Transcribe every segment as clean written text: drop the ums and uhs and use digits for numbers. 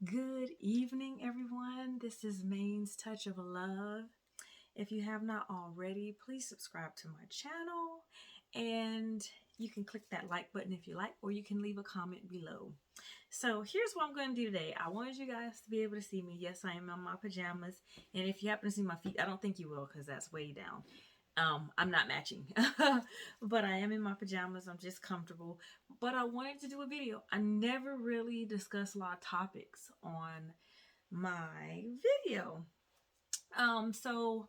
Good evening, everyone. This is Main's Touch of Love. If you have not already, please subscribe to my channel and you can click that like button if you like, or you can leave a comment below. So here's what I'm going to do today. I wanted you guys to be able to see me. Yes, I am in my pajamas. And if you happen to see my feet, I don't think you will because that's way down. I'm not matching, but I am in my pajamas. I'm just comfortable. But I wanted to do a video. I never really discuss a lot of topics on my video. So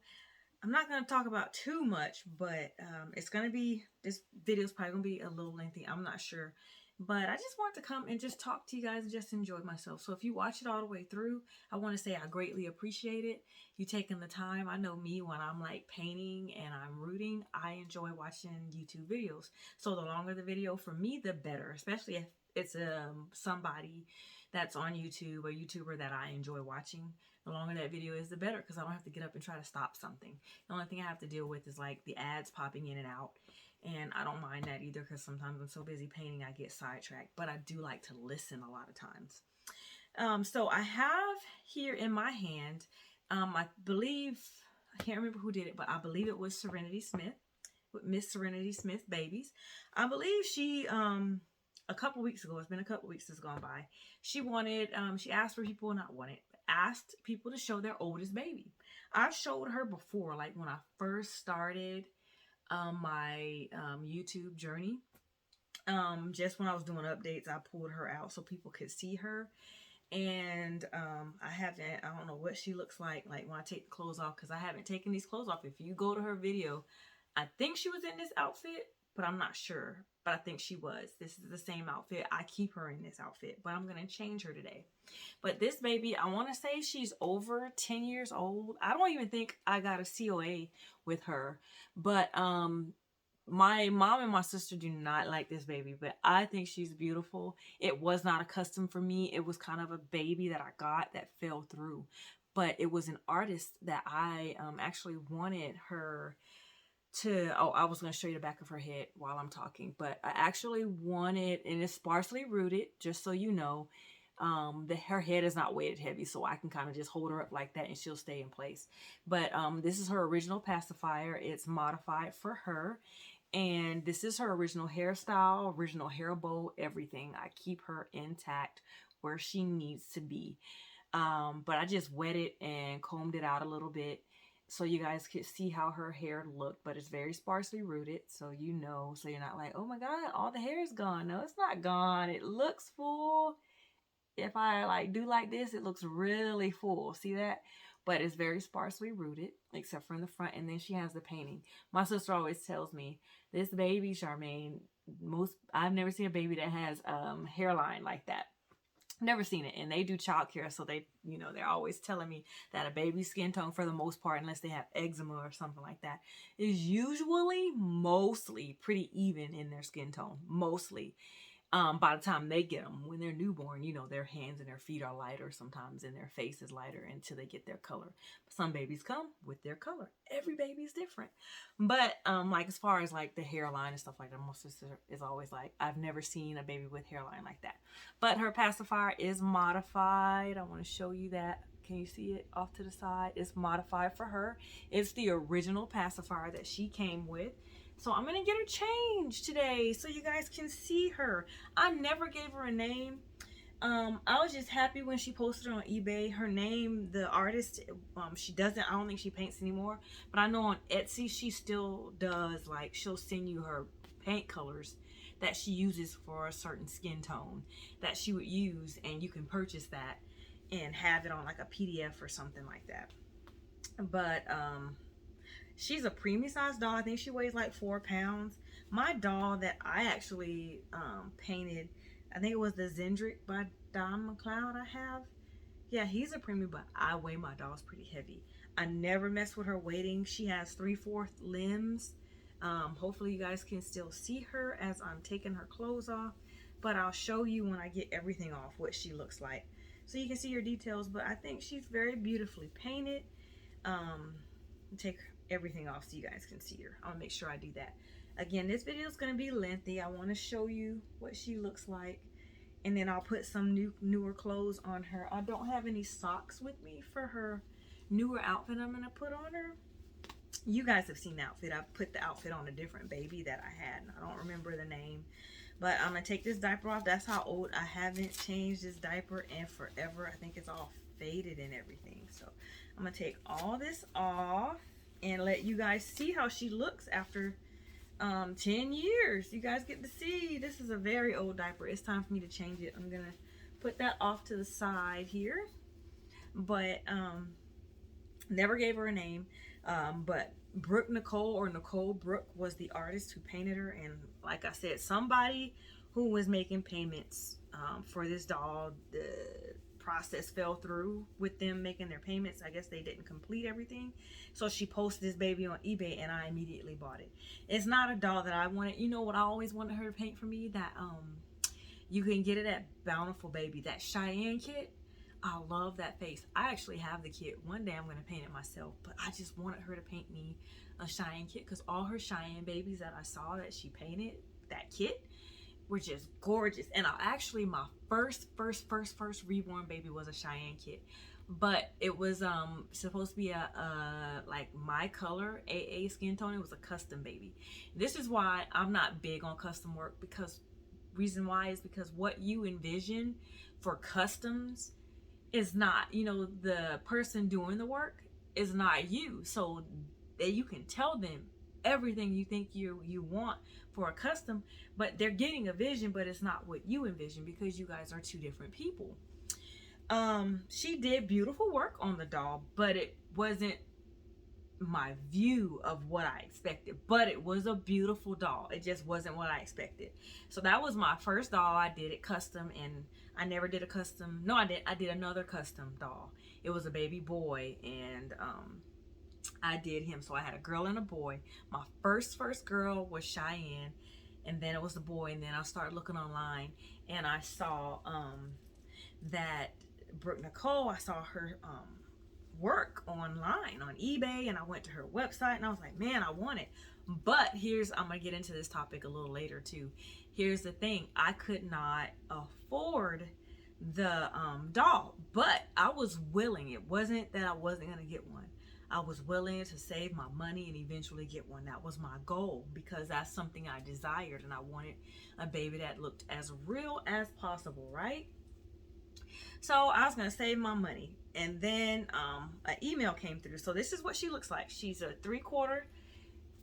I'm not going to talk about too much, but it's going to be, this video is probably going to be a little lengthy. I'm not sure. But I just want to come and just talk to you guys and just enjoy myself. So if you watch it all the way through, I want to say I greatly appreciate it. You taking the time. I know me, when I'm like painting and I'm rooting, I enjoy watching YouTube videos. So the longer the video for me, the better, especially if it's somebody that's on YouTube, a YouTuber that I enjoy watching. The longer that video is, the better, because I don't have to get up and try to stop something. The only thing I have to deal with is like the ads popping in and out. And I don't mind that either, because sometimes I'm so busy painting I get sidetracked. But I do like to listen a lot of times. So I have here in my hand, I believe, I can't remember who did it, but I believe it was Serenity Smith, with Miss Serenity Smith Babies. I believe she, a couple weeks ago, it's been a couple weeks that's gone by, she wanted, she asked for people, not wanted, asked people to show their oldest baby. I've showed her before, like when I first started my YouTube journey. Just when I was doing updates, I pulled her out so people could see her. And I don't know what she looks like when I take the clothes off, because I haven't taken these clothes off. If you go to her video, I think she was in this outfit, but I'm not sure. But I think she was. This is the same outfit. I keep her in this outfit, but I'm going to change her today. But this baby, I want to say she's over 10 years old. I don't even think I got a COA with her. But my mom and my sister do not like this baby, but I think she's beautiful. It was not a custom for me. It was kind of a baby that I got that fell through. But it was an artist that I actually wanted her to, oh, I was going to show you the back of her head while I'm talking, but I actually wanted, and it's sparsely rooted, just so you know. Her head is not weighted heavy, so I can kind of just hold her up like that and she'll stay in place. But this is her original pacifier. It's modified for her. And this is her original hairstyle, original hair bow, everything. I keep her intact where she needs to be. But I just wet it and combed it out a little bit so you guys could see how her hair looked. But it's very sparsely rooted, so you know, so you're not like, oh my god, all the hair is gone. No, it's not gone. It looks full. If I like do like this, it looks really full. See that? But it's very sparsely rooted, except for in the front. And then she has the painting. My sister always tells me, this baby, Charmaine, I've never seen a baby that has hairline like that. Never seen it. And they do childcare, so they're always telling me that a baby's skin tone, for the most part, unless they have eczema or something like that, is usually mostly pretty even in their skin tone. Mostly. By the time they get them, when they're newborn, their hands and their feet are lighter sometimes, and their face is lighter until they get their color. But some babies come with their color. Every baby is different. But like as far as like the hairline and stuff like that, my sister is always like, I've never seen a baby with hairline like that. But her pacifier is modified. I want to show you that. Can you see it off to the side? It's modified for her. It's the original pacifier that she came with. So I'm going to get her changed today so you guys can see her. I never gave her a name. I was just happy when she posted it on eBay. Her name, the artist, she doesn't, I don't think she paints anymore. But I know on Etsy she still does, like she'll send you her paint colors that she uses for a certain skin tone that she would use. And you can purchase that and have it on like a PDF or something like that. But she's a preemie sized doll. I think she weighs like 4 pounds. My doll that I actually painted, I think it was the Zendrick by Don McLeod I have. Yeah, he's a preemie, but I weigh my dolls pretty heavy. I never mess with her weighting. She has 3/4 limbs. Hopefully you guys can still see her as I'm taking her clothes off. But I'll show you when I get everything off what she looks like. So you can see her details, but I think she's very beautifully painted. Take everything off so you guys can see her. I'll make sure I do that. Again, this video is going to be lengthy. I want to show you what she looks like and then I'll put some newer clothes on her. I don't have any socks with me for her newer outfit I'm gonna put on her. You guys have seen the outfit. I put the outfit on a different baby that I had, and I don't remember the name. But I'm gonna take this diaper off. That's how old. I haven't changed this diaper in forever. I think it's all faded and everything. So I'm gonna take all this off and let you guys see how she looks after 10 years. You guys get to see. This is a very old diaper. It's time for me to change it. I'm gonna put that off to the side here. But never gave her a name. But Brooke Nicole, or Nicole Brooke, was the artist who painted her. And like I said, somebody who was making payments for this doll, the process fell through with them making their payments. I guess they didn't complete everything. So she posted this baby on eBay, and I immediately bought it. It's not a doll that I wanted. You know what I always wanted her to paint for me? That you can get it at Bountiful Baby, that Cheyenne kit. I love that face. I actually have the kit. One day I'm going to paint it myself, but I just wanted her to paint me a Cheyenne kit, because all her Cheyenne babies that I saw that she painted, that kit, were just gorgeous. And my first reborn baby was a Cheyenne kit, but it was supposed to be a like my color AA skin tone. It was a custom baby. This is why I'm not big on custom work, because reason why is because what you envision for customs is not, you know, the person doing the work is not you. So that you can tell them everything you think you want for a custom, but they're getting a vision, but it's not what you envision, because you guys are two different people. She did beautiful work on the doll, but it wasn't my view of what I expected. But it was a beautiful doll. It just wasn't what I expected. So that was my first doll. I did it custom, and I never did a custom. No, I did another custom doll. It was a baby boy, and I did him. So I had a girl and a boy. My first girl was Cheyenne, and then it was the boy. And then I started looking online, and I saw that Brooke Nicole, I saw her work online on eBay, and I went to her website, and I was like, man, I want it. But I'm gonna get into this topic a little later too. Here's the thing: I could not afford the doll, but I was willing. It wasn't that I wasn't gonna get one. I was willing to save my money and eventually get one. That was my goal, because that's something I desired, and I wanted a baby that looked as real as possible, right? So I was gonna save my money, and then an email came through. So this is what she looks like. She's a 3/4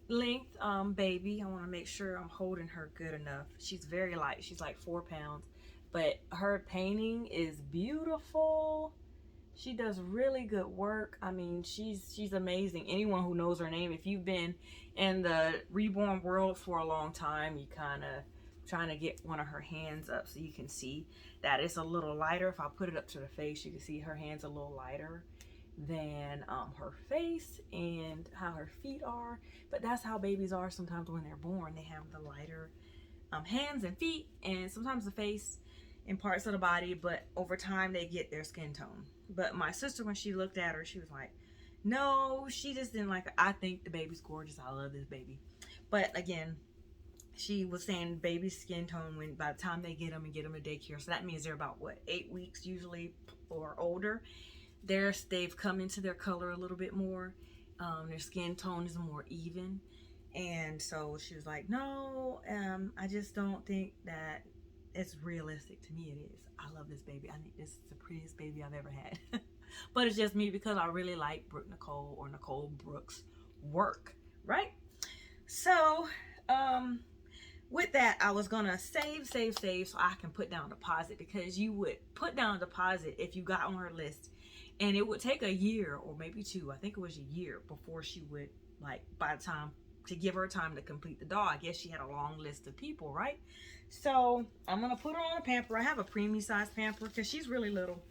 length baby. I want to make sure I'm holding her good enough. She's very light. She's like 4 pounds, but her painting is beautiful. She does really good work. I mean, she's amazing. Anyone who knows her name, if you've been in the reborn world for a long time, you kind of trying to get one of her hands up so you can see that it's a little lighter. If I put it up to the face, you can see her hands a little lighter than her face, and how her feet are. But that's how babies are sometimes when they're born. They have the lighter hands and feet, and sometimes the face and parts of the body, but over time they get their skin tone. But my sister, when she looked at her, she was like, no, she just didn't like her. I think the baby's gorgeous. I love this baby. But again, she was saying baby skin tone, when by the time they get them and get them to daycare, so that means they're about what, 8 weeks usually or older, they've come into their color a little bit more. Their skin tone is more even. And so she was like, no, I just don't think that it's realistic. To me it is. I love this baby. I think this is the prettiest baby I've ever had. But it's just me, because I really like Brooke Nicole, or Nicole Brooke's work, right? So with that, I was gonna save so I can put down a deposit, because you would put down a deposit if you got on her list, and it would take a year or maybe 2, I think it was a year, before she would, like, by the time to give her time to complete the doll. I guess she had a long list of people, right? So I'm gonna put her on a pamper. I have a preemie size pamper because she's really little,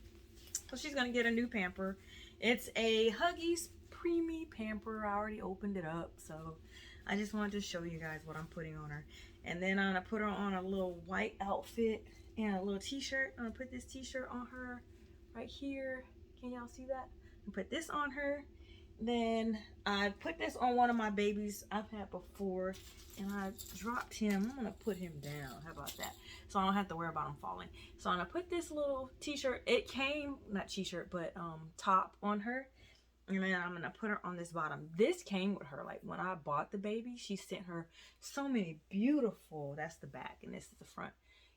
so she's gonna get a new pamper. It's a Huggies preemie pamper. I already opened it up, so I just wanted to show you guys what I'm putting on her. And then I'm gonna put her on a little white outfit and a little t-shirt. I'm gonna put this t-shirt on her right here. Can y'all see that? And put this on her, Then I put this on one of my babies I've had before, and I dropped him. I'm gonna put him down. How about that? So I don't have to worry about him falling. So I'm gonna put this little t-shirt. It came, not t-shirt, but top on her. And then I'm gonna put her on this bottom. This came with her. Like when I bought the baby, she sent her so many beautiful. That's the back, and this is the front,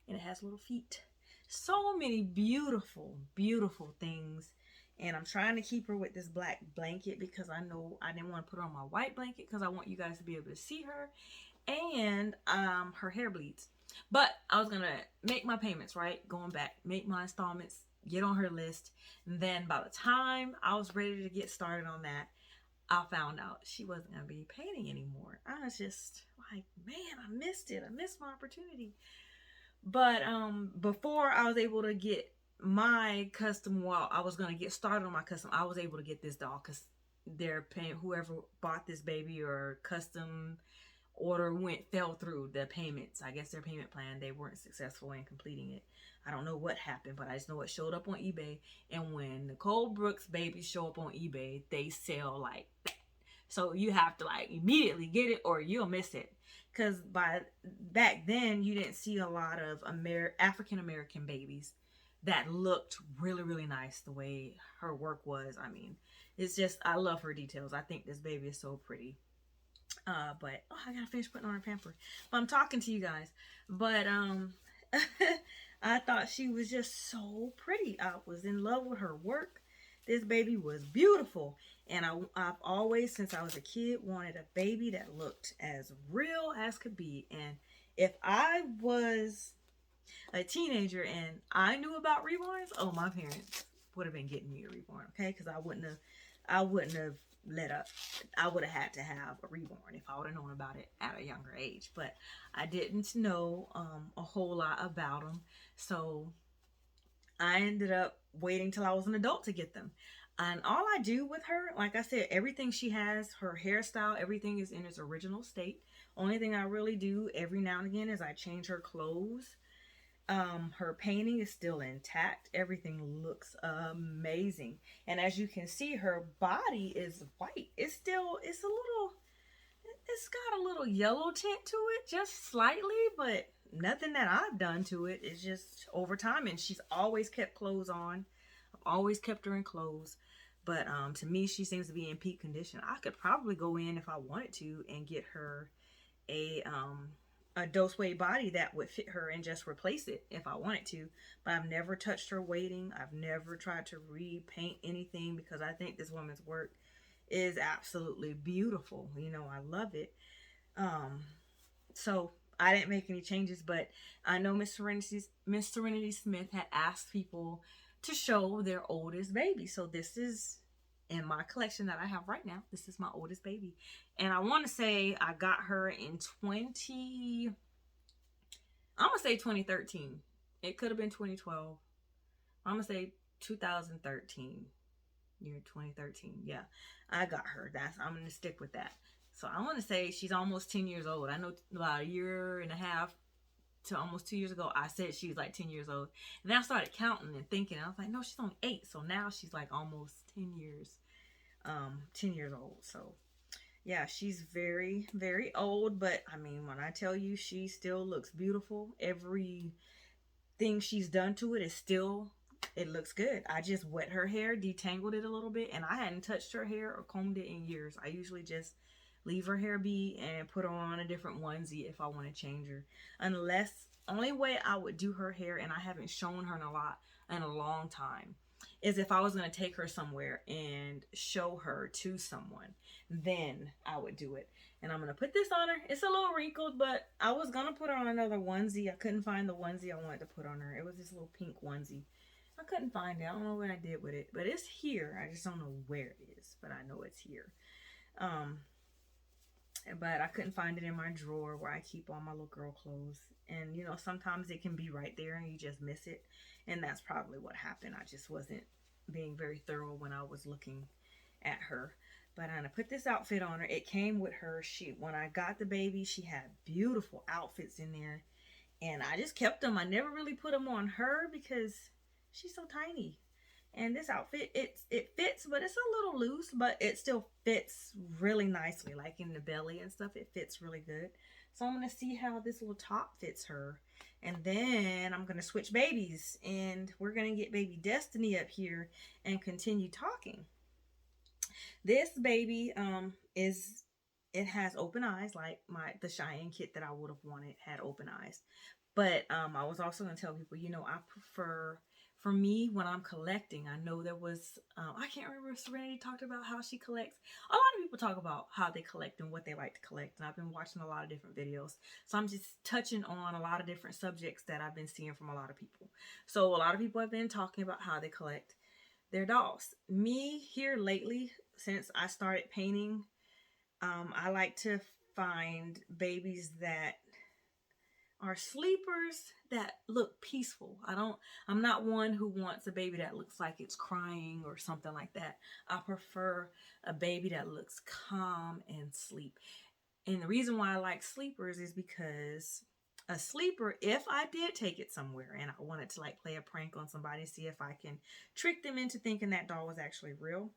and it has little feet. So many beautiful, beautiful things. And I'm trying to keep her with this black blanket because I know I didn't want to put her on my white blanket because I want you guys to be able to see her. And her hair bleeds. But I was gonna make my payments, right? Going back, make my installments, get on her list. And then by the time I was ready to get started on that, I found out she wasn't gonna be painting anymore. I was just like, man, I missed it. I missed my opportunity. But before I was able to get my custom, well, I was gonna get started on my custom, I was able to get this doll because they're paying, whoever bought this baby or custom order fell through the payments. I guess their payment plan, they weren't successful in completing it. I don't know what happened, but I just know it showed up on eBay. And when Nicole Brooks babies show up on eBay, they sell like that. So you have to like immediately get it or you'll miss it. Because by back then, you didn't see a lot of African American babies that looked really, really nice the way her work was. I mean, it's just, I love her details. I think this baby is so pretty. But oh, I gotta finish putting on her pamper. But I'm talking to you guys. But I thought she was just so pretty. I was in love with her work. This baby was beautiful. And I've always, since I was a kid, wanted a baby that looked as real as could be. And if I was a teenager and I knew about reborns, oh, my parents would have been getting me a reborn, okay? Because I wouldn't have let up. I would have had to have a reborn if I would have known about it at a younger age. But I didn't know a whole lot about them. So I ended up waiting till I was an adult to get them. And all I do with her, like I said, everything she has, her hairstyle, everything is in its original state. Only thing I really do every now and again is I change her clothes. Her painting is still intact. Everything looks amazing. And as you can see, her body is white. It's got a little yellow tint to it, just slightly, but nothing that I've done to it. It's just over time. And she's always kept clothes on. I've always kept her in clothes. But to me, she seems to be in peak condition. I could probably go in if I wanted to and get her a dose weight body that would fit her and just replace it if I wanted to. But I've never touched her weighting. I've never tried to repaint anything because I think this woman's work is absolutely beautiful. You know, I love it. So I didn't make any changes, but I know Miss Serenity Smith had asked people to show their oldest baby. So this is in my collection that I have right now. This is my oldest baby. And I want to say I got her in I'm going to say 2013. It could have been 2012. I'm going to say 2013. Year 2013. Yeah, I got her. I'm going to stick with that. So I want to say she's almost 10 years old. I know about a year and a half to almost 2 years ago, I said she was like 10 years old. And then I started counting and thinking, I was like, no, she's only 8. So now she's like almost 10 years, 10 years old. So yeah, she's very, very old. But I mean, when I tell you she still looks beautiful, everything she's done to it is still, it looks good. I just wet her hair, detangled it a little bit, and I hadn't touched her hair or combed it in years. I usually just leave her hair be and put her on a different onesie if I want to change her. Unless, only way I would do her hair, and I haven't shown her in a long time, is if I was going to take her somewhere and show her to someone. Then I would do it. And I'm going to put this on her. It's a little wrinkled, but I was going to put her on another onesie. I couldn't find the onesie I wanted to put on her. It was this little pink onesie. I couldn't find it. I don't know what I did with it, but it's here. I just don't know where it is, but I know it's here. But I couldn't find it in my drawer where I keep all my little girl clothes. And, you know, sometimes it can be right there and you just miss it. And that's probably what happened. I just wasn't being very thorough when I was looking at her. But I'm going to put this outfit on her. It came with her. When I got the baby, she had beautiful outfits in there. And I just kept them. I never really put them on her because she's so tiny. And this outfit, it fits, but it's a little loose, but it still fits really nicely, like in the belly and stuff. It fits really good. So I'm going to see how this little top fits her. And then I'm going to switch babies, and we're going to get baby Destiny up here and continue talking. This baby it has open eyes, like the Cheyenne kit that I would have wanted had open eyes. But I was also going to tell people, you know, I prefer, for me, when I'm collecting, I know there was, I can't remember if Serenity talked about how she collects. A lot of people talk about how they collect and what they like to collect. And I've been watching a lot of different videos. So I'm just touching on a lot of different subjects that I've been seeing from a lot of people. So a lot of people have been talking about how they collect their dolls. Me here lately, since I started painting, I like to find babies that are sleepers that look peaceful. I'm not one who wants a baby that looks like it's crying or something like that. I prefer a baby that looks calm and sleep. And the reason why I like sleepers is because a sleeper, if I did take it somewhere and I wanted to like play a prank on somebody, see if I can trick them into thinking that doll was actually real,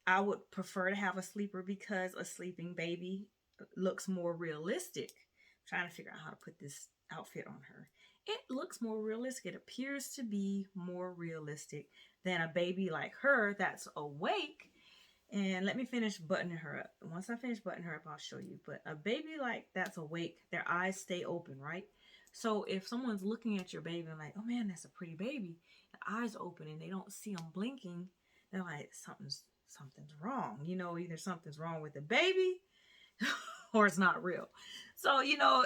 I would prefer to have a sleeper because a sleeping baby looks more realistic. I'm trying to figure out how to put this outfit on her. It looks more realistic. It appears to be more realistic than a baby like her that's awake. And let me finish buttoning her up. Once I finish buttoning her up, I'll show you. But a baby like that's awake, their eyes stay open, right? So if someone's looking at your baby and like, oh man, that's a pretty baby, the eyes open and they don't see them blinking, they're like, something's wrong. You know, either something's wrong with the baby or it's not real. So, you know,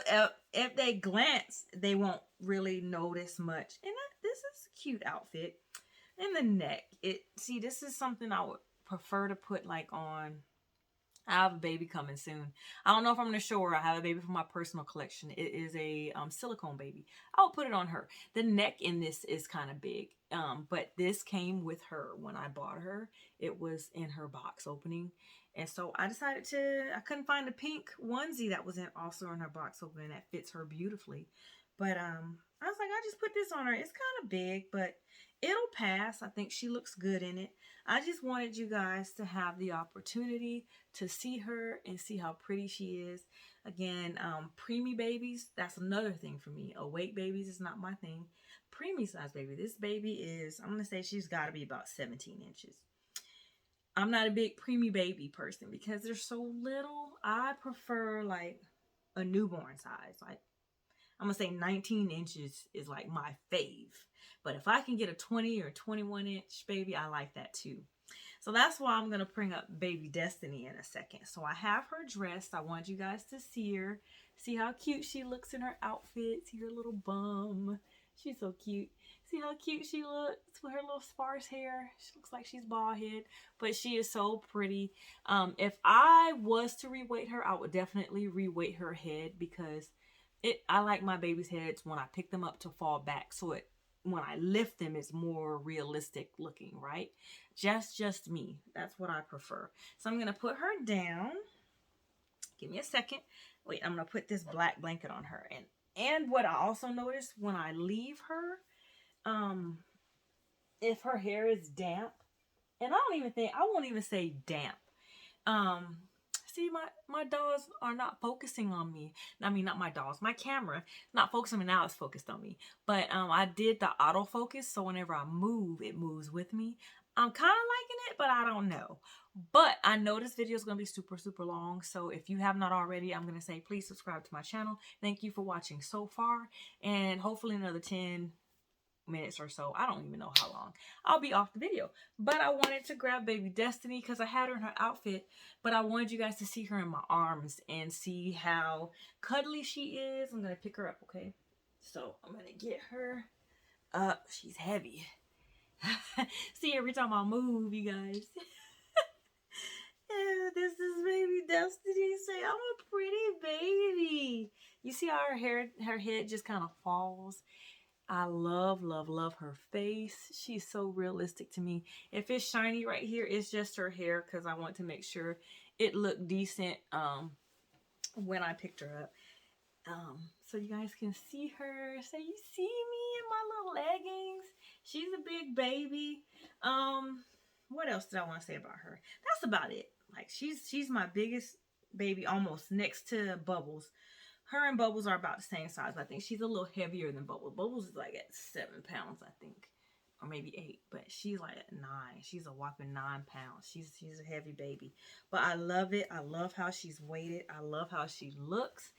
if they glance, they won't really notice much. And this is a cute outfit. And the neck, see, this is something I would prefer to put like on. I have a baby coming soon. I don't know if I'm going to show her. I have a baby from my personal collection. It is a silicone baby. I'll put it on her. The neck in this is kind of big. But this came with her when I bought her. It was in her box opening. And so I decided I couldn't find a pink onesie that was also in her box opening that fits her beautifully. But I was like, I just put this on her. It's kind of big, but it'll pass. I think she looks good in it. I just wanted you guys to have the opportunity to see her and see how pretty she is. Again, preemie babies, that's another thing for me. Awake babies is not my thing. Preemie size baby. This baby is, I'm going to say she's got to be about 17 inches. I'm not a big preemie baby person because they're so little. I prefer like a newborn size. Like, I'm going to say 19 inches is like my fave. But if I can get a 20 or 21 inch baby, I like that too. So that's why I'm going to bring up baby Destiny in a second. So I have her dressed. I want you guys to see her. See how cute she looks in her outfit. See her little bum. She's so cute. See how cute she looks with her little sparse hair. She looks like she's bald head, but she is so pretty. If I was to reweight her, I would definitely reweight her head because I like my baby's heads when I pick them up to fall back, so when I lift them, it's more realistic looking, right? Just me. That's what I prefer. So I'm going to put her down. Give me a second. Wait, I'm going to put this black blanket on her. And what I also noticed when I leave her, if her hair is damp, and I won't even say damp. See, my dolls are not focusing on me. I mean, not my dolls. My camera not focusing on me. Now it's focused on me. But I did the autofocus, so whenever I move, it moves with me. I'm kind of liking it, but I don't know. But I know this video is going to be super, super long. So if you have not already, I'm going to say please subscribe to my channel. Thank you for watching so far. And hopefully another 10 minutes or so, I don't even know how long, I'll be off the video. But I wanted to grab baby Destiny because I had her in her outfit, but I wanted you guys to see her in my arms and see how cuddly she is. I'm gonna pick her up, okay? So I'm gonna get her up. She's heavy. See, every time I move, you guys. Yeah, this is baby Destiny. Say, I'm a pretty baby. You see how her head just kind of falls? I love, love, love her face. She's so realistic to me. If it's shiny right here, it's just her hair because I want to make sure it looked decent when I picked her up. So you guys can see her. So you see me in my little leggings. She's a big baby. What else did I want to say about her? That's about it. Like she's my biggest baby, almost next to Bubbles. Her and Bubbles are about the same size. I think she's a little heavier than Bubbles. Bubbles is like at 7 pounds, I think, or maybe 8. But she's like at 9. She's a whopping 9 pounds. She's a heavy baby, but I love it. I love how she's weighted. I love how she looks.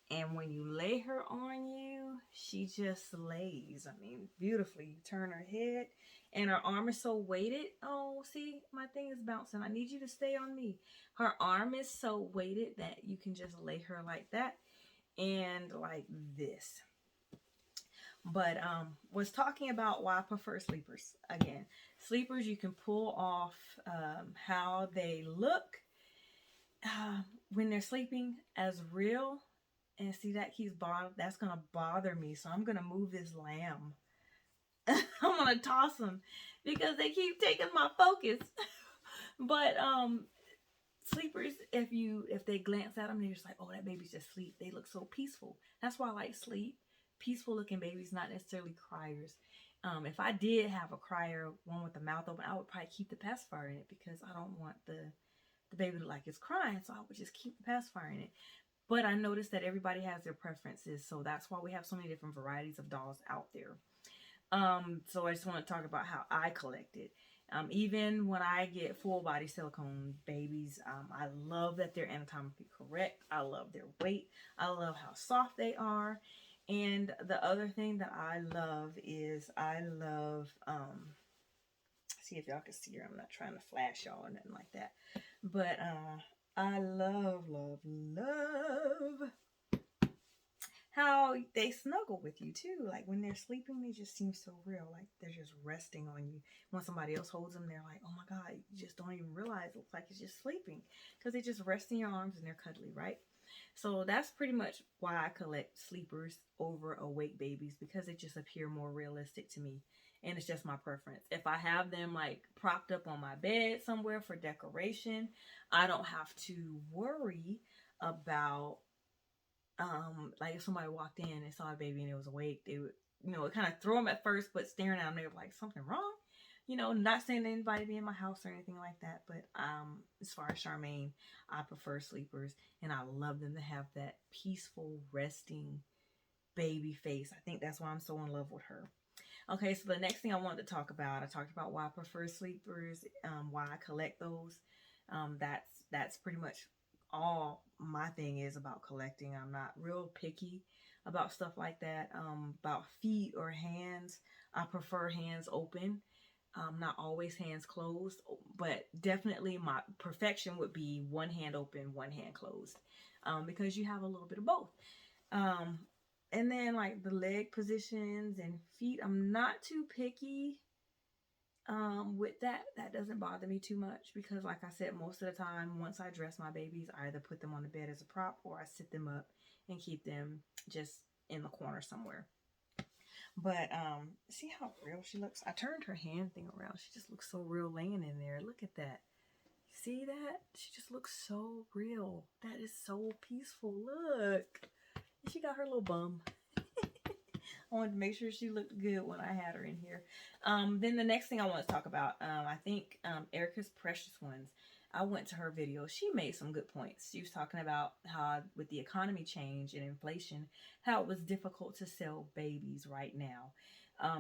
And when you lay her on you, she just lays. I mean, beautifully. You turn her head, and her arm is so weighted. Oh, see, my thing is bouncing. I need you to stay on me. Her arm is so weighted that you can just lay her like that and like this. But was talking about why I prefer sleepers. Again, sleepers, you can pull off how they look when they're sleeping as real. And see, that's gonna bother me. So I'm gonna move this lamb. I'm gonna toss them because they keep taking my focus. But sleepers, if they glance at them, they're just like, oh, that baby's just asleep. They look so peaceful. That's why I like sleep. Peaceful looking babies, not necessarily criers. If I did have a crier, one with the mouth open, I would probably keep the pacifier in it because I don't want the baby to look like it's crying. So I would just keep the pacifier in it. But I noticed that everybody has their preferences, so that's why we have so many different varieties of dolls out there. So I just want to talk about how I collect it. Even when I get full body silicone babies, I love that they're anatomically correct. I love their weight. I love how soft they are. And the other thing that I love is see if y'all can see her. I'm not trying to flash y'all or nothing like that. But I love how they snuggle with you too. Like when they're sleeping, they just seem so real. Like they're just resting on you. When somebody else holds them, they're like, oh my God, you just don't even realize it looks like it's just sleeping. Because they just rest in your arms and they're cuddly, right? So that's pretty much why I collect sleepers over awake babies, because they just appear more realistic to me. And it's just my preference. If I have them like propped up on my bed somewhere for decoration, I don't have to worry about like if somebody walked in and saw a baby and it was awake, they would, it kind of throw them at first, but staring at them, they were like, something wrong? Not saying that anybody be in my house or anything like that, but as far as Charmaine, I prefer sleepers, and I love them to have that peaceful, resting baby face. I think that's why I'm so in love with her. Okay, so the next thing I wanted to talk about, I talked about why I prefer sleepers, why I collect those. That's pretty much all my thing is about collecting. I'm not real picky about stuff like that. About feet or hands, I prefer hands open. Not always hands closed, but definitely my perfection would be one hand open, one hand closed, because you have a little bit of both. And then like the leg positions and feet, I'm not too picky with that. That doesn't bother me too much because like I said, most of the time once I dress my babies, I either put them on the bed as a prop or I sit them up and keep them just in the corner somewhere. But see how real she looks? I turned her hand thing around. She just looks so real laying in there. Look at that. See that? She just looks so real. That is so peaceful. Look. She got her little bum. I wanted to make sure she looked good when I had her in here. Then the next thing I want to talk about, I think Erica's Precious Ones. I went to her video. She made some good points. She was talking about how with the economy change and inflation, how it was difficult to sell babies right now.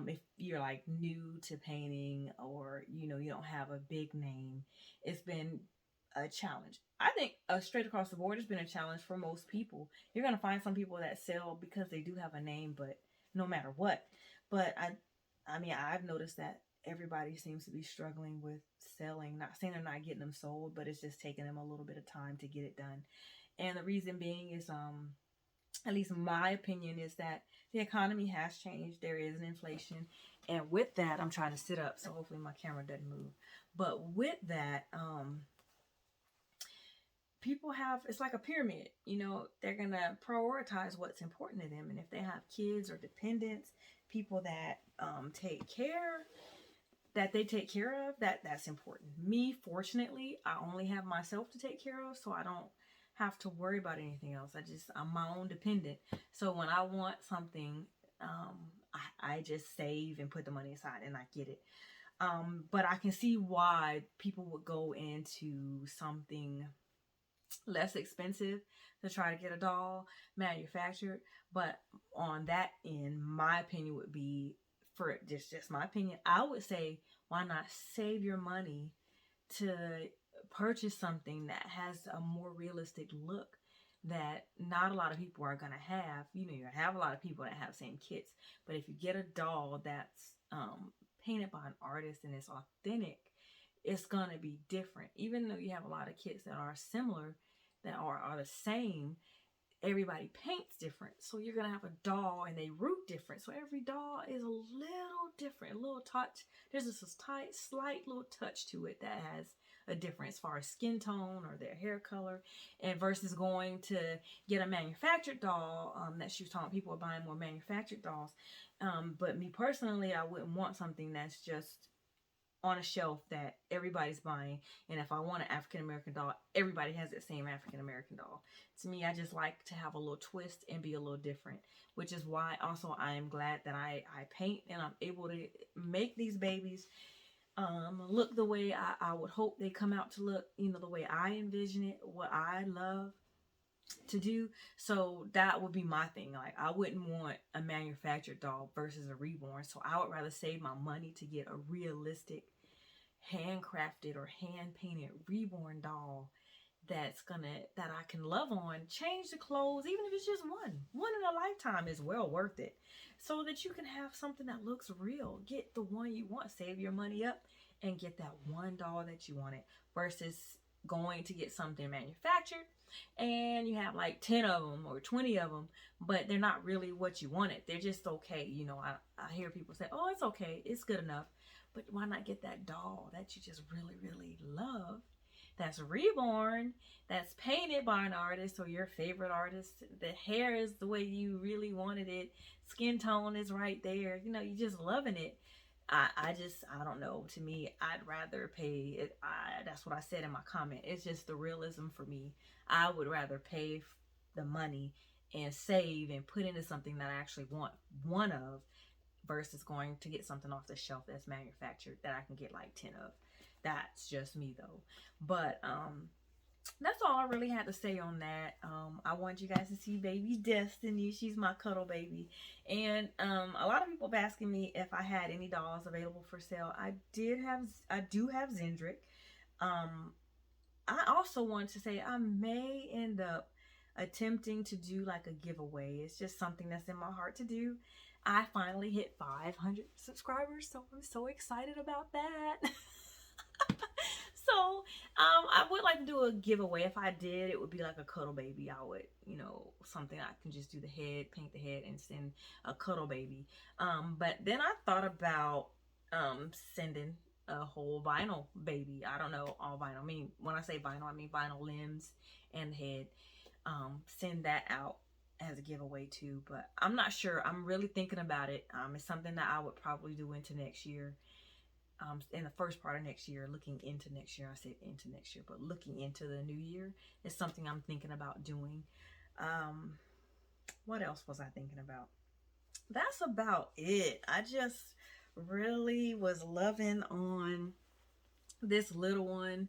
If you're like new to painting or, you don't have a big name, it's been a challenge. I think straight across the board, it's been a challenge for most people. You're going to find some people that sell because they do have a name, but no matter what. But I mean, I've noticed that everybody seems to be struggling with selling. Not saying they're not getting them sold, but it's just taking them a little bit of time to get it done. And the reason being is, at least my opinion is that the economy has changed. There is an inflation. And with that, I'm trying to sit up, so hopefully my camera doesn't move. But with that, people have, it's like a pyramid, they're going to prioritize what's important to them. And if they have kids or dependents, people that they take care of, that's important. Me, fortunately, I only have myself to take care of, so I don't have to worry about anything else. I'm my own dependent. So when I want something, I just save and put the money aside and I get it. But I can see why people would go into something less expensive to try to get a doll manufactured. But on that end, my opinion would be, for just my opinion, I would say, why not save your money to purchase something that has a more realistic look that not a lot of people are going to have. You have a lot of people that have same kits, but if you get a doll that's painted by an artist and it's authentic, it's going to be different. Even though you have a lot of kits that are similar, that are the same, everybody paints different. So you're going to have a doll and they root different. So every doll is a little different, a little touch. There's just a slight little touch to it that has a difference as far as skin tone or their hair color, and versus going to get a manufactured doll. That she was talking, people are buying more manufactured dolls. But me personally, I wouldn't want something that's just on a shelf that everybody's buying. And if I want an African American doll, everybody has that same African American doll. To me, I just like to have a little twist and be a little different, which is why also I am glad that I paint and I'm able to make these babies look the way I would hope they come out to look, the way I envision it, what I love to do. So that would be my thing. Like, I wouldn't want a manufactured doll versus a reborn. So I would rather save my money to get a realistic, handcrafted or hand painted reborn doll that I can love on, change the clothes, even if it's just one in a lifetime is well worth it, so that you can have something that looks real. Get the one you want, save your money up and get that one doll that you wanted, versus going to get something manufactured and you have like 10 of them or 20 of them, but they're not really what you wanted. They're just okay. I hear people say, oh, it's okay, it's good enough. But why not get that doll that you just really, really love, that's reborn, that's painted by an artist or your favorite artist? The hair is the way you really wanted it. Skin tone is right there. You're just loving it. I don't know. To me, I'd rather pay it. That's what I said in my comment. It's just the realism for me. I would rather pay the money and save and put into something that I actually want one of, versus going to get something off the shelf that's manufactured that I can get like 10 of. That's just me though. But that's all I really had to say on that. I want you guys to see baby Destiny. She's my cuddle baby. And a lot of people have asking me if I had any dolls available for sale. I do have Zendrick. I also want to say I may end up attempting to do like a giveaway. It's just something that's in my heart to do. I finally hit 500 subscribers, so I'm so excited about that. So I would like to do a giveaway. If I did, it would be like a cuddle baby. I would, something I can just do the head, paint the head, and send a cuddle baby. But then I thought about sending a whole vinyl baby. I don't know, all vinyl. I mean, when I say vinyl, I mean vinyl limbs and head. Send that out as a giveaway too. But I'm not sure. I'm really thinking about it. It's something that I would probably do into next year. In the first part of next year, looking into next year. I said into next year, but looking into the new year is something I'm thinking about doing. What else was I thinking about? That's about it. I just really was loving on this little one,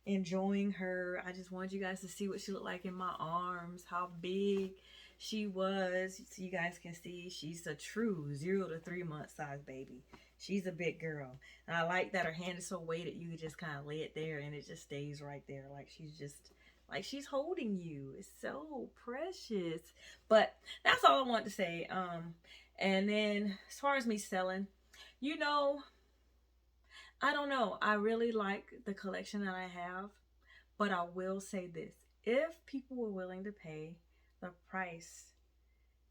enjoying her. I just wanted you guys to see what she looked like in my arms, how big she was. So you guys can see she's a true 0 to 3 month size baby. She's a big girl. And I like that her hand is so weighted, you can just kind of lay it there and it just stays right there. Like she's holding you. It's so precious. But that's all I want to say. And then as far as me selling, I don't know. I really like the collection that I have. But I will say this. If people were willing to pay the price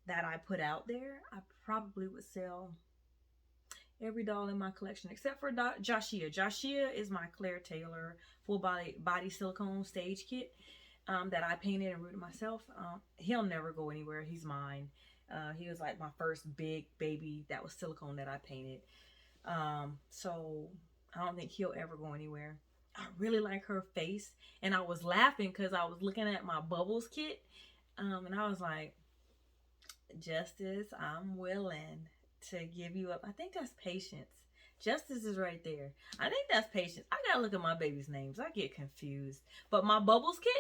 that I put out there, I probably would sell every doll in my collection except for Joshua. Joshua is my Claire Taylor full body silicone stage kit that I painted and rooted myself. He'll never go anywhere. He's mine. He was like my first big baby that was silicone that I painted. So I don't think he'll ever go anywhere. I really like her face, and I was laughing because I was looking at my Bubbles kit, and I was like, Justice, I'm willing to give you up. I think that's Patience. Justice is right there. I think that's Patience. I gotta look at my baby's names. I get confused. But my Bubbles kit,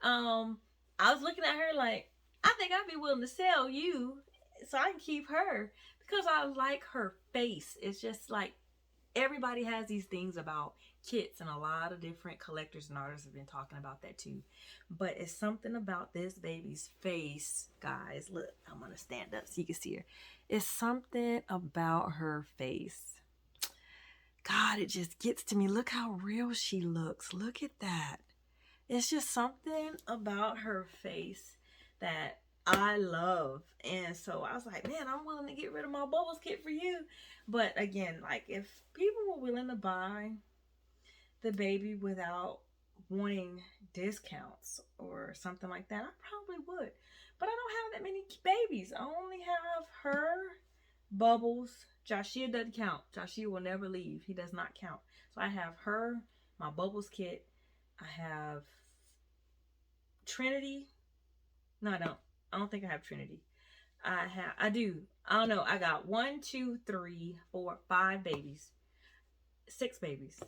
I was looking at her like, I think I'd be willing to sell you so I can keep her because I like her face. It's just like everybody has these things about kits, and a lot of different collectors and artists have been talking about that too. But it's something about this baby's face, guys. Look, I'm gonna stand up so you can see her. It's something about her face. God, it just gets to me. Look how real she looks. Look at that. It's just something about her face that I love. And so I was like, man, I'm willing to get rid of my Bubbles kit for you. But again, like if people were willing to buy the baby without wanting discounts or something like that, I probably would. But I don't have that many babies. I only have her, Bubbles. Joshua doesn't count. Joshua will never leave. He does not count. So I have her, my Bubbles kit. I have Trinity. No, I don't. I don't think I have Trinity. I do. I don't know. I got 1, 2, 3, 4, 5 babies. 6 babies.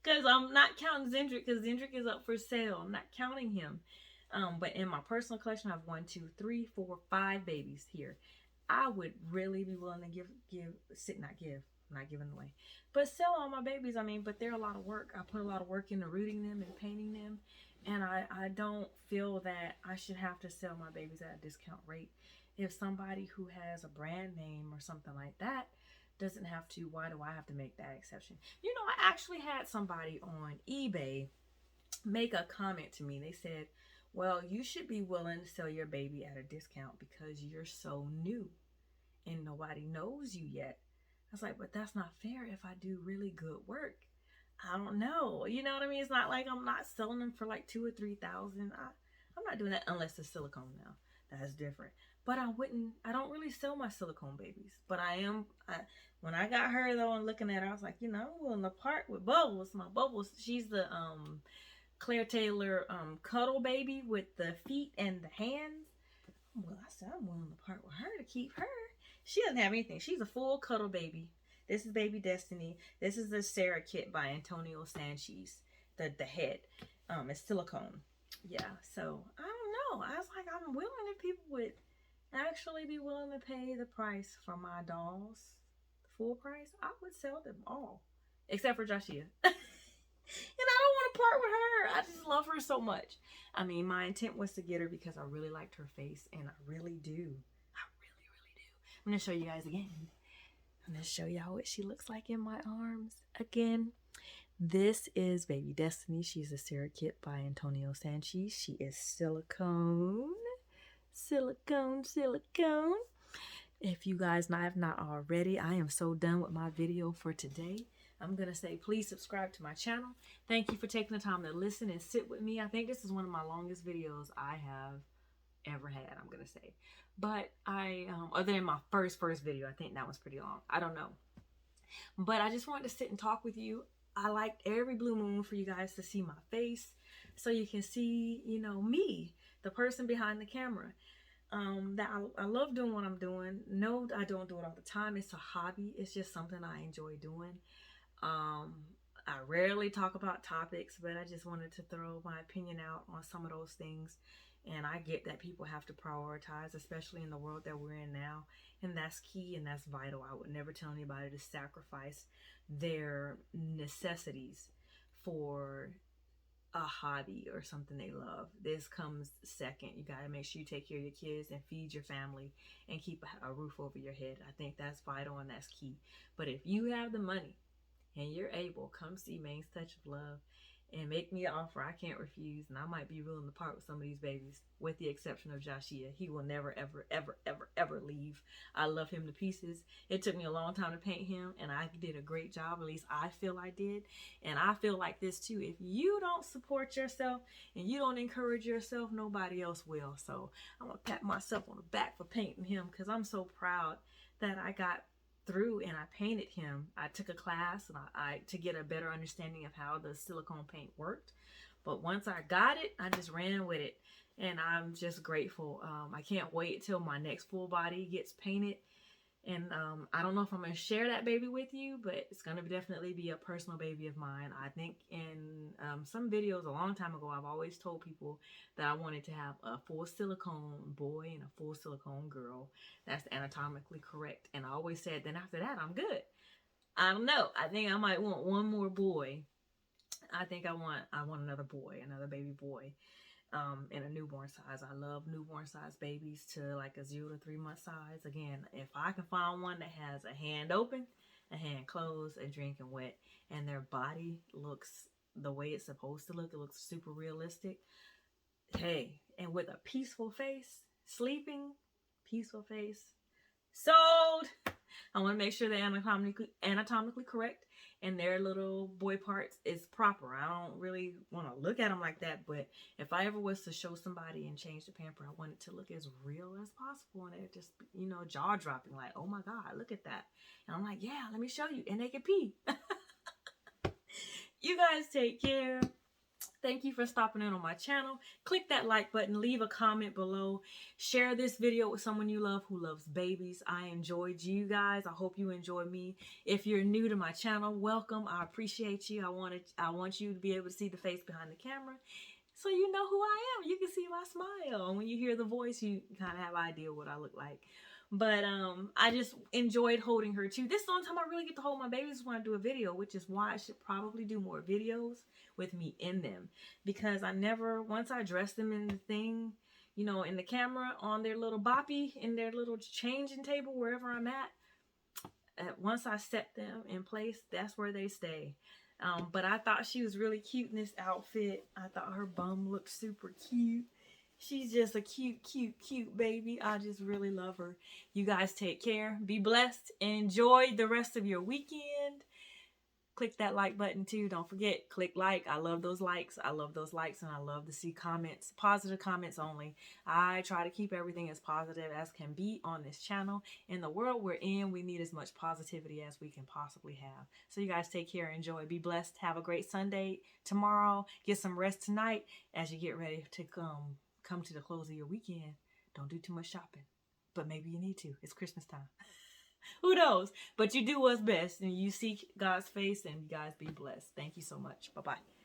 Because I'm not counting Zendrick, because Zendrick is up for sale. I'm not counting him. But in my personal collection, I have 1, 2, 3, 4, 5 babies here. I would really be willing to not giving away, but sell all my babies. I mean, but they're a lot of work. I put a lot of work into rooting them and painting them. And I don't feel that I should have to sell my babies at a discount rate. If somebody who has a brand name or something like that doesn't have to, why do I have to make that exception? You know, I actually had somebody on eBay make a comment to me. They said, well, you should be willing to sell your baby at a discount because you're so new and nobody knows you yet. I was like, but that's not fair if I do really good work. I don't know. You know what I mean? It's not like I'm not selling them for like $2,000 or $3,000. I'm not doing that unless it's silicone now. That's different. But I don't really sell my silicone babies. But when I got her though and looking at her, I was like, you know, I'm willing to part with Bubbles. My Bubbles, she's the Claire Taylor cuddle baby with the feet and the hands. Well, I said I'm willing to part with her to keep her. She doesn't have anything. She's a full cuddle baby. This is Baby Destiny. This is the Sarah kit by Antonio Sanchis. The head. It's silicone. Yeah, so I don't know. I was like, I'm willing if people would actually be willing to pay the price for my dolls. Full price. I would sell them all. Except for Joshua. And I don't want to part with her. I just love her so much. I mean, my intent was to get her because I really liked her face. And I really do. I really, really do. I'm going to show you guys again. I'm going to show y'all what she looks like in my arms. Again, this is Baby Destiny. She's a Sarah kit by Antonio Sanchis. She is silicone. Silicone, silicone. If you guys have not already, I am so done with my video for today. I'm going to say please subscribe to my channel. Thank you for taking the time to listen and sit with me. I think this is one of my longest videos I have ever had, I'm going to say. But other than my first video, I think that was pretty long. I don't know. But I just wanted to sit and talk with you. I liked every blue moon for you guys to see my face so you can see, you know, me, the person behind the camera. That I love doing what I'm doing. No, I don't do it all the time. It's a hobby. It's just something I enjoy doing. I rarely talk about topics, but I just wanted to throw my opinion out on some of those things. And I get that people have to prioritize, especially in the world that we're in now. And that's key and that's vital. I would never tell anybody to sacrifice their necessities for a hobby or something they love. This comes second. You got to make sure you take care of your kids and feed your family and keep a roof over your head. I think that's vital and that's key. But if you have the money and you're able, come see Maine's Touch of Love and make me an offer I can't refuse. And I might be willing to part with some of these babies, with the exception of Joshua. He will never, ever, ever, ever, ever leave. I love him to pieces. It took me a long time to paint him, and I did a great job. At least I feel I did. And I feel like this too. If you don't support yourself and you don't encourage yourself, nobody else will. So I'm going to pat myself on the back for painting him because I'm so proud that I got through and I painted him. I took a class and I to get a better understanding of how the silicone paint worked. But once I got it, I just ran with it. And I'm just grateful. I can't wait till my next full body gets painted. And I don't know if I'm going to share that baby with you, but it's going to definitely be a personal baby of mine. I think in some videos a long time ago, I've always told people that I wanted to have a full silicone boy and a full silicone girl. That's anatomically correct. And I always said, then after that, I'm good. I don't know. I think I might want one more boy. I think I want another boy, another baby boy. In a newborn size. I love newborn size babies to like a 0 to 3 month size. Again, if I can find one that has a hand open, a hand closed, a drinking wet, and their body looks the way it's supposed to look, it looks super realistic. Hey, and with a peaceful face, sleeping, peaceful face, sold. I want to make sure they're anatomically correct and their little boy parts is proper. I don't really want to look at them like that, but if I ever was to show somebody and change the pamper, I want it to look as real as possible, and it just, you know, jaw dropping, like, oh my God, look at that. And I'm like, yeah, let me show you, and they can pee. You guys take care. Thank you for stopping in on my channel. Click that like button, leave a comment below, share this video with someone you love who loves babies. I enjoyed you guys. I hope you enjoy me. If you're new to my channel, welcome. I appreciate you. I want you to be able to see the face behind the camera so you know who I am. You can see my smile. And when you hear the voice, you kind of have an idea what I look like. But I just enjoyed holding her too. This is the only time I really get to hold my babies when I do a video, which is why I should probably do more videos with me in them. Because I never, once I dress them in the thing, you know, in the camera, on their little boppy, in their little changing table, wherever I'm at, once I set them in place, that's where they stay. But I thought she was really cute in this outfit. I thought her bum looked super cute. She's just a cute, cute, cute baby. I just really love her. You guys take care. Be blessed. Enjoy the rest of your weekend. Click that like button too. Don't forget, click like. I love those likes. I love those likes, and I love to see comments. Positive comments only. I try to keep everything as positive as can be on this channel. In the world we're in, we need as much positivity as we can possibly have. So you guys take care. Enjoy. Be blessed. Have a great Sunday tomorrow. Get some rest tonight as you get ready to come to the close of your weekend. Don't do too much shopping, but maybe you need to. It's Christmas time. Who knows? But you do what's best, and you seek God's face, and you guys be blessed. Thank you so much. Bye-bye.